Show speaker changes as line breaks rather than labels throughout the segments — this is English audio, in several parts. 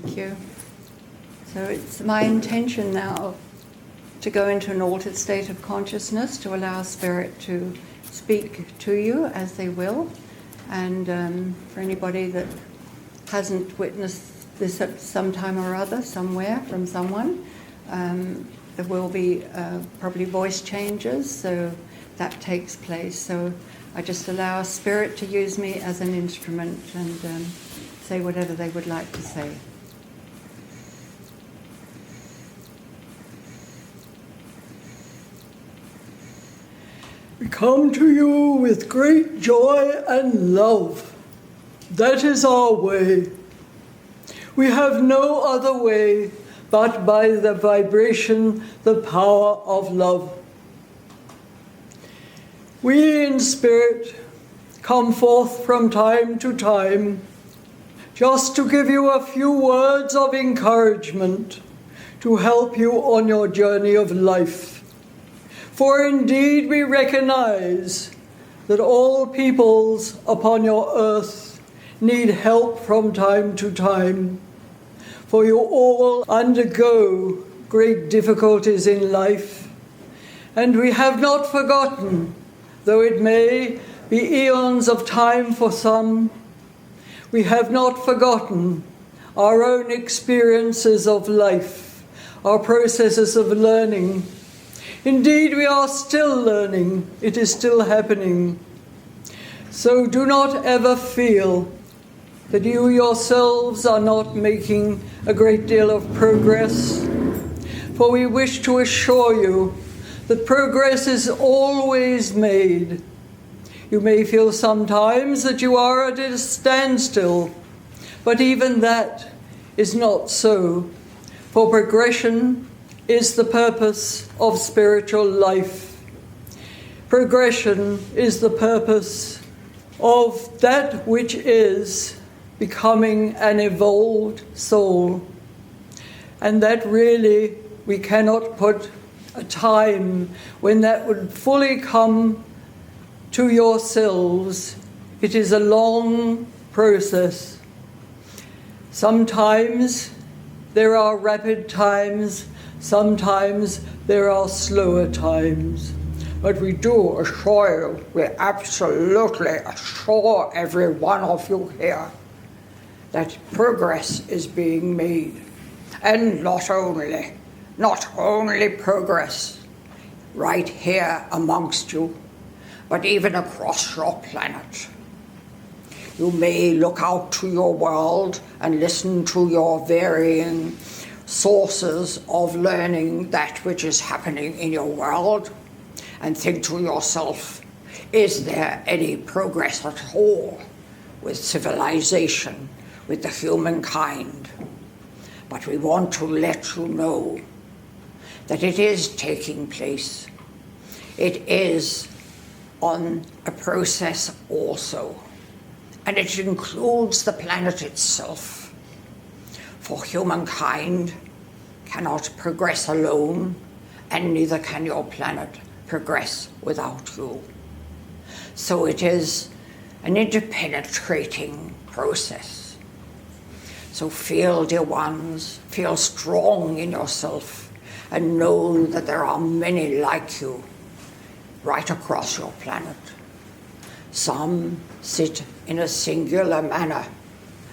Thank you. So it's my intention now to go into an altered state of consciousness, to allow Spirit to speak to you as they will. And for anybody that hasn't witnessed this at some time or other, somewhere, from someone, there will be probably voice changes, so that takes place. So I just allow Spirit to use me as an instrument and say whatever they would like to say.
We come to you with great joy and love. That is our way. We have no other way but by the vibration, the power of love. We in Spirit come forth from time to time just to give you a few words of encouragement to help you on your journey of life. For indeed we recognize that all peoples upon your earth need help from time to time. For you all undergo great difficulties in life, and we have not forgotten, though it may be eons of time for some, we have not forgotten our own experiences of life, our processes of learning. Indeed, we are still learning. It is still happening. So do not ever feel that you yourselves are not making a great deal of progress, for we wish to assure you that progress is always made. You may feel sometimes that you are at a standstill, but even that is not so, for progression is the purpose of spiritual life. Progression is the purpose of that which is becoming an evolved soul. And that really, we cannot put a time when that would fully come to yourselves. It is a long process. Sometimes there are rapid times, sometimes there are slower times. But we do assure you, we absolutely assure every one of you here that progress is being made. And not only progress right here amongst you, but even across your planet. You may look out to your world and listen to your varying sources of learning that which is happening in your world and think to yourself, is there any progress at all with civilization, with the humankind? But we want to let you know that it is taking place. It is on a process also, and it includes the planet itself. For humankind cannot progress alone, and neither can your planet progress without you. So it is an interpenetrating process. So feel, dear ones, feel strong in yourself and know that there are many like you right across your planet. Some sit in a singular manner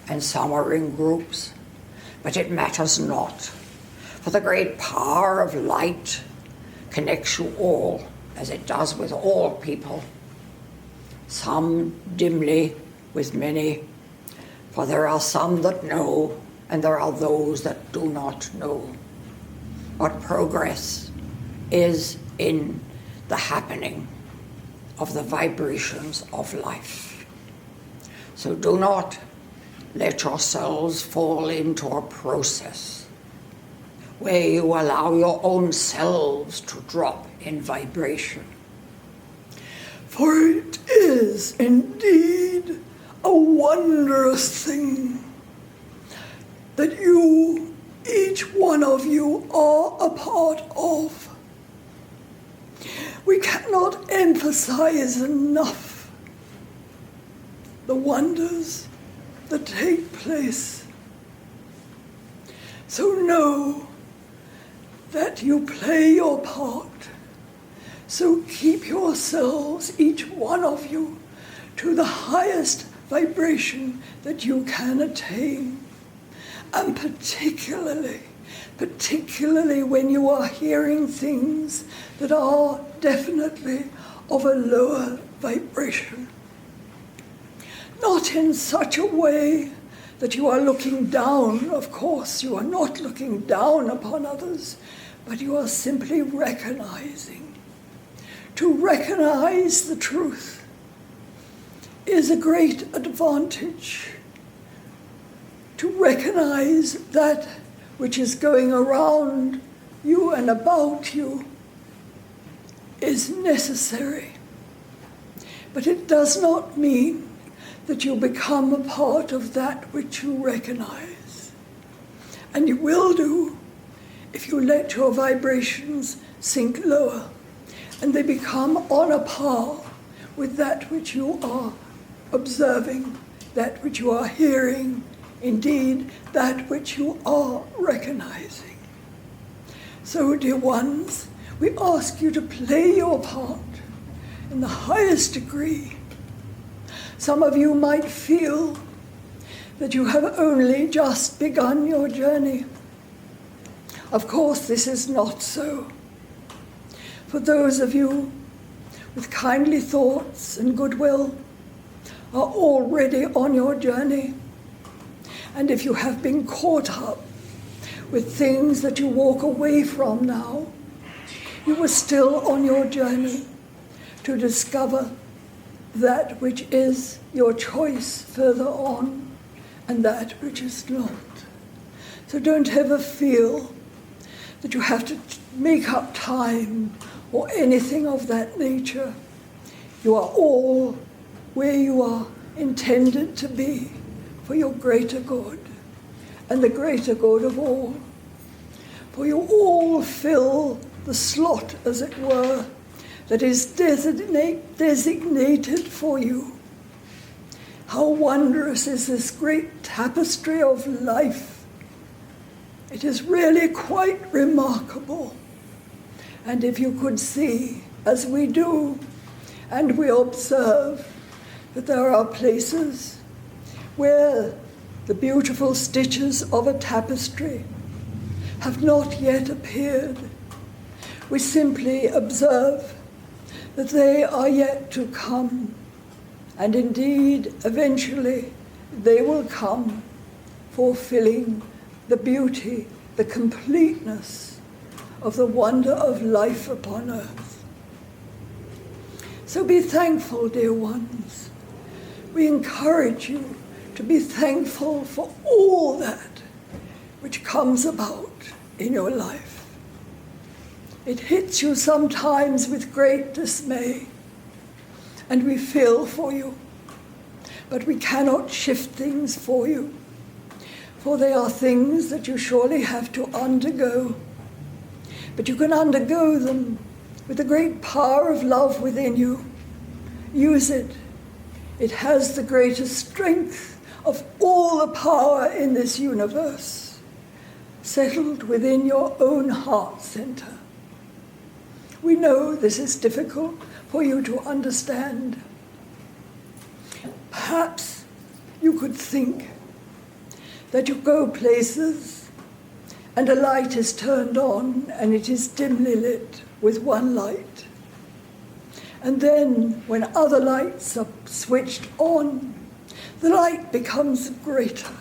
and some are in groups, but it matters not, for the great power of light connects you all, as it does with all people, some dimly with many, for there are some that know and there are those that do not know. But progress is in the happening of the vibrations of life. So do not let yourselves fall into a process where you allow your own selves to drop in vibration. For it is indeed a wondrous thing that you, each one of you, are a part of. We cannot emphasize enough the wonders that take place
So know that you play your part. So keep yourselves, each one of you, to the highest vibration that you can attain. And particularly when you are hearing things that are definitely of a lower vibration. Not in such a way that you are looking down. Of course, you are not looking down upon others, but you are simply recognizing. To recognize the truth is a great advantage. To recognize that which is going around you and about you is necessary. But it does not mean that you become a part of that which you recognize. And you will do if you let your vibrations sink lower and they become on a par with that which you are observing, that which you are hearing, indeed, that which you are recognizing. So, dear ones, we ask you to play your part in the highest degree. Some of you might feel that you have only just begun your journey. Of course, this is not so. For those of you with kindly thoughts and goodwill are already on your journey. And if you have been caught up with things that you walk away from now, you are still on your journey to discover that which is your choice further on and that which is not. So don't ever feel that you have to make up time or anything of that nature. You are all where you are intended to be for your greater good and the greater good of all. For you all fill the slot, as it were, that is designated for you. How wondrous is this great tapestry of life. It is really quite remarkable. And if you could see, as we do, and we observe, that there are places where the beautiful stitches of a tapestry have not yet appeared, we simply observe that they are yet to come. And indeed, eventually, they will come, fulfilling the beauty, the completeness of the wonder of life upon earth. So be thankful, dear ones. We encourage you to be thankful for all that which comes about in your life. It hits you sometimes with great dismay, and we feel for you, but we cannot shift things for you, for they are things that you surely have to undergo. But you can undergo them with the great power of love within you. Use it. It has the greatest strength of all the power in this universe, settled within your own heart center. We know this is difficult for you to understand. Perhaps you could think that you go places and a light is turned on and it is dimly lit with one light. And then when other lights are switched on, the light becomes greater.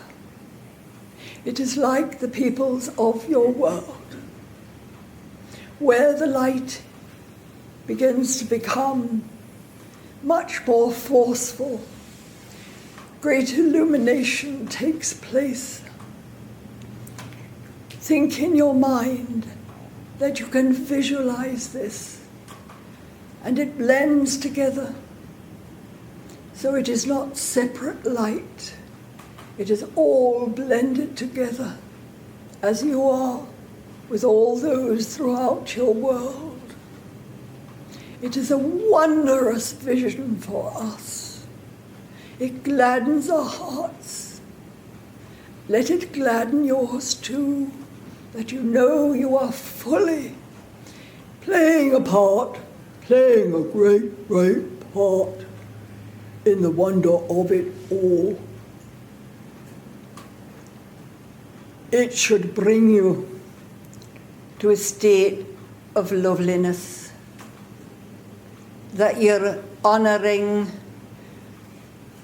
It is like the peoples of your world, where the light begins to become much more forceful. Great illumination takes place. Think in your mind that you can visualize this, and it blends together. So it is not separate light. It is all blended together, as you are with all those throughout your world. It is a wondrous vision for us. It gladdens our hearts, let it gladden yours too, that you know you are fully playing a part, playing a great, great part in the wonder of it all. It should bring you
to a state of loveliness, that you're honouring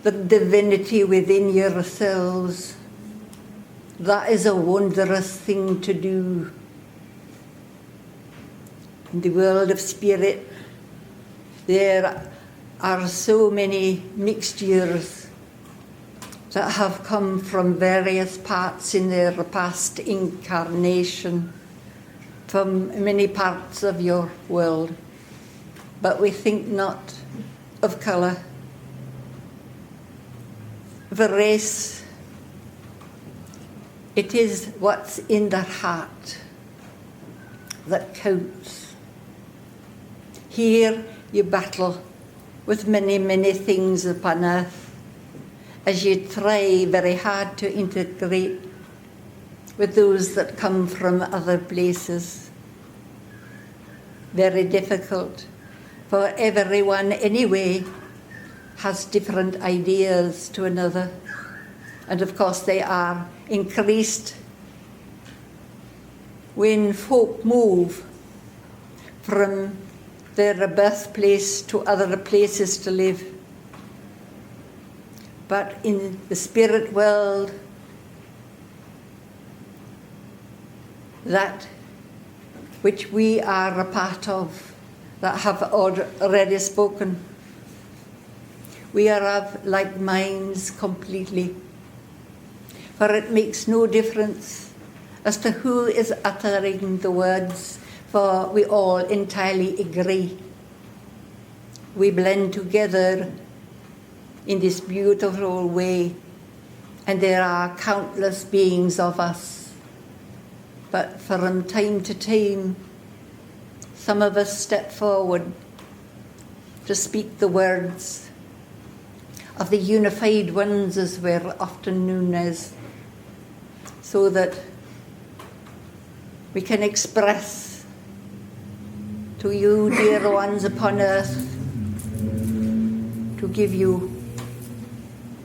the divinity within yourselves. That is a wondrous thing to do. In the world of spirit, there are so many mixtures that have come from various parts in their past incarnation, from many parts of your world. But we think not of colour, of a race. It is what's in their heart that counts. Here you battle with many, many things upon earth as you try very hard to integrate with those that come from other places. Very difficult, for everyone anyway has different ideas to another. And of course they are increased when folk move from their birthplace to other places to live. But in the spirit world, that which we are a part of, that have already spoken, we are of like minds completely. For it makes no difference as to who is uttering the words, for we all entirely agree. We blend together in this beautiful way, and there are countless beings of us. But from time to time, some of us step forward to speak the words of the unified ones, as we're often known as, so that we can express to you, dear ones upon earth, to give you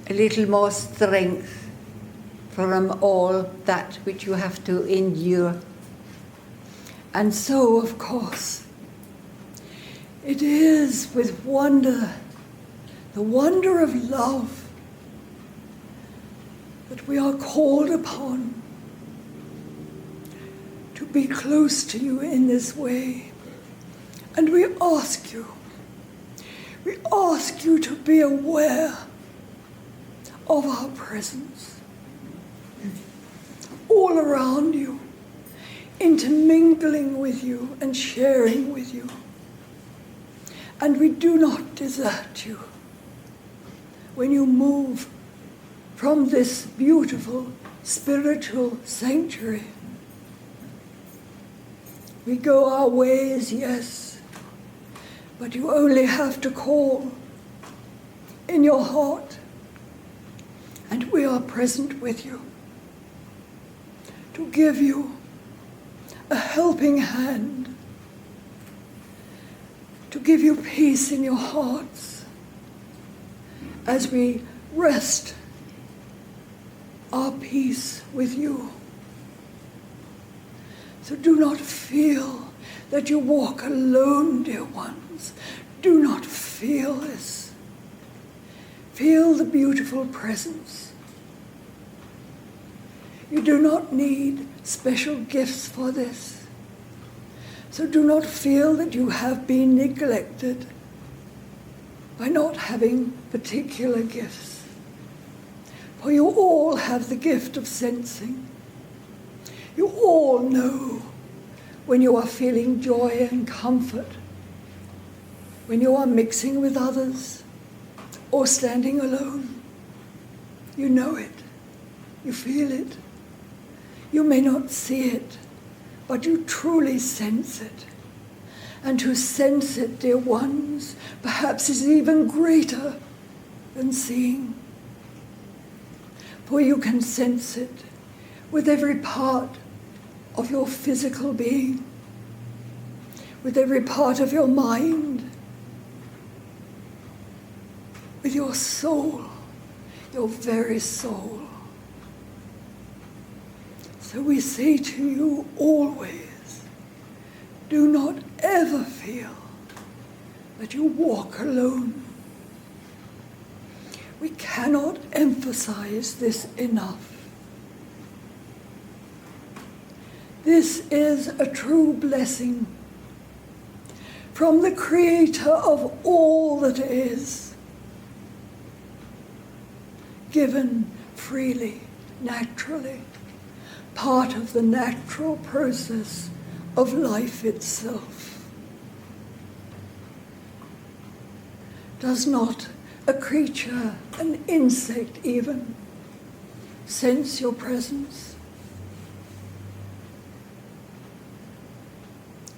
a little more strength from all that which you have to endure.
And so, of course, it is with wonder, the wonder of love, that we are called upon to be close to you in this way. And we ask you to be aware of our presence all around you, intermingling with you and sharing with you. And we do not desert you when you move from this beautiful spiritual sanctuary. We go our ways, yes, but you only have to call in your heart, and we are present with you to give you a helping hand, to give you peace in your hearts as we rest our peace with you. So do not feel that you walk alone, dear ones. Do not feel this. Feel the beautiful presence. You do not need special gifts for this. So do not feel that you have been neglected by not having particular gifts. For you all have the gift of sensing. You all know when you are feeling joy and comfort, when you are mixing with others or standing alone. You know it. You feel it. You may not see it, but you truly sense it. And to sense it, dear ones, perhaps is even greater than seeing. for you can sense it with every part of your physical being, with every part of your mind, with your soul, your very soul. So we say to you always, do not ever feel that you walk alone. We cannot emphasize this enough. This is a true blessing from the Creator of all that is, given freely, naturally, part of the natural process of life itself. Does not a creature, an insect even, sense your presence?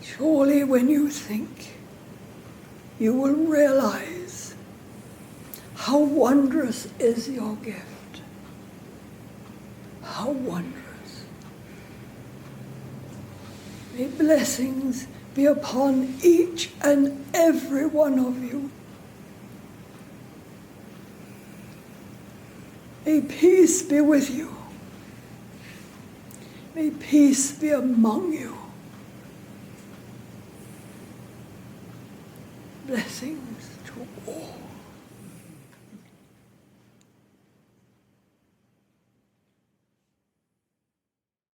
Surely when you think, you will realize how wondrous is your gift. How wondrous. May blessings be upon each and every one of you. May peace be with you. May peace be among you. Blessings to all.